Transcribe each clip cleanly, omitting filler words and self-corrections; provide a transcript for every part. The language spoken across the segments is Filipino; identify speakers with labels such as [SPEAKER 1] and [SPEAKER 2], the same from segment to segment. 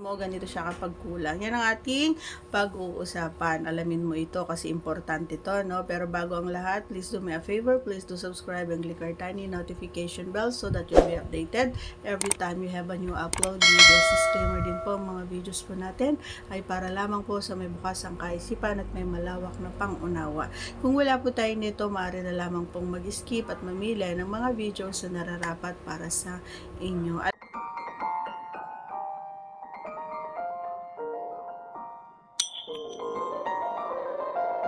[SPEAKER 1] mo, ganito siya kapag kulang. Yan ang ating pag-uusapan. Alamin mo ito kasi importante to, no? Pero bago ang lahat, please do me a favor. Please do subscribe and click our tiny notification bell so that you'll be updated every time we have a new upload videos. Disclaimer din po, mga videos po natin ay para lamang po sa may bukas ang kaisipan at may malawak na pangunawa. Kung wala po tayo nito, maaari na lamang pong mag-skip at mamili ng mga videos na nararapat para sa inyo.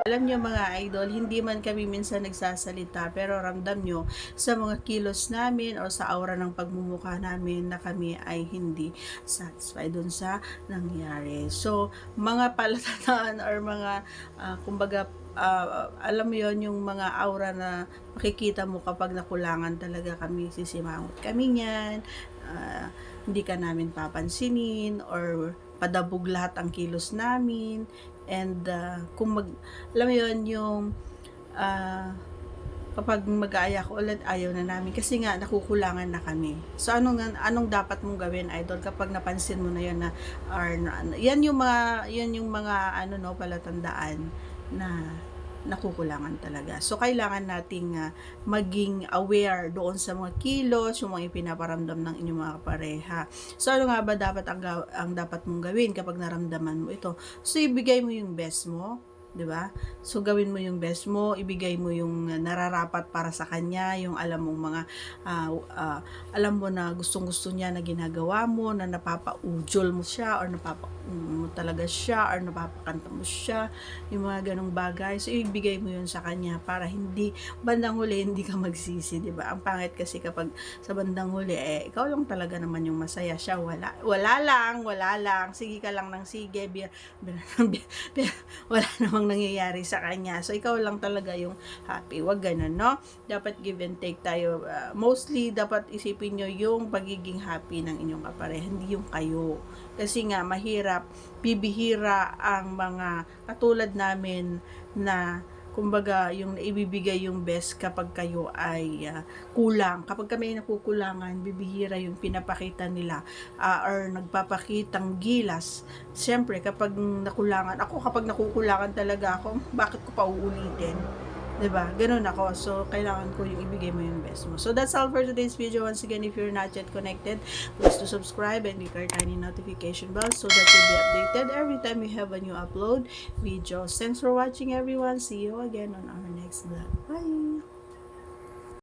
[SPEAKER 1] Alam nyo mga idol, hindi man kami minsan nagsasalita pero ramdam nyo sa mga kilos namin o sa aura ng pagmumukha namin na kami ay hindi satisfied dun sa nangyari. So, mga palatandaan or mga kumbaga alam mo yon yung mga aura na makikita mo kapag nakulangan talaga kami, sisimangot kami niyan, hindi ka namin papansinin or padabog lahat ang kilos namin. And kung alam mo yun, yung kapag mag-aaya ko ulit, ayaw na namin kasi nga nakukulangan na kami. So anong dapat mong gawin, idol, kapag napansin mo na yun na yan yung mga palatandaan na nakukulangan talaga. So kailangan nating maging aware doon sa mga kilos, yung mga ipinaparamdam ng inyong mga pareha. So ano nga ba dapat ang dapat mong gawin kapag naramdaman mo ito? So ibigay mo yung best mo, 'di ba? So gawin mo yung best mo, ibigay mo yung nararapat para sa kanya, yung alam mong mga alam mo na gustong-gusto niya na ginagawa mo, na napapa-ujol mo siya or mo talaga siya or napapakanta mo siya, yung mga ganong bagay. So ibigay mo yun sa kanya para hindi bandang huli hindi ka magsisi, 'di ba? Ang pangit kasi kapag sa bandang huli ikaw lang talaga naman yung masaya, siya wala lang, sige ka lang ng sige, wala namang nangyayari sa kanya. So, ikaw lang talaga yung happy. Wag ganun, no? Dapat give and take tayo. Mostly, dapat isipin nyo yung pagiging happy ng inyong kapareha, hindi yung kayo. Kasi nga, mahirap, bibihira ang mga katulad namin na kumbaga yung ibibigay yung best kapag kayo ay kulang. Kapag kami nakukulangan, bibihira yung pinapakita nila or nagpapakitang gilas. Siyempre, kapag nakukulangan talaga ako, bakit ko pa uulitin? 'Di ba? Ganun ako. So, kailangan ko yung ibigay mo yung best mo. So, that's all for today's video. Once again, if you're not yet connected, please to subscribe and click our tiny notification bell so that you'll be updated every time we have a new upload videos. Thanks for watching, everyone. See you again on our next vlog. Bye!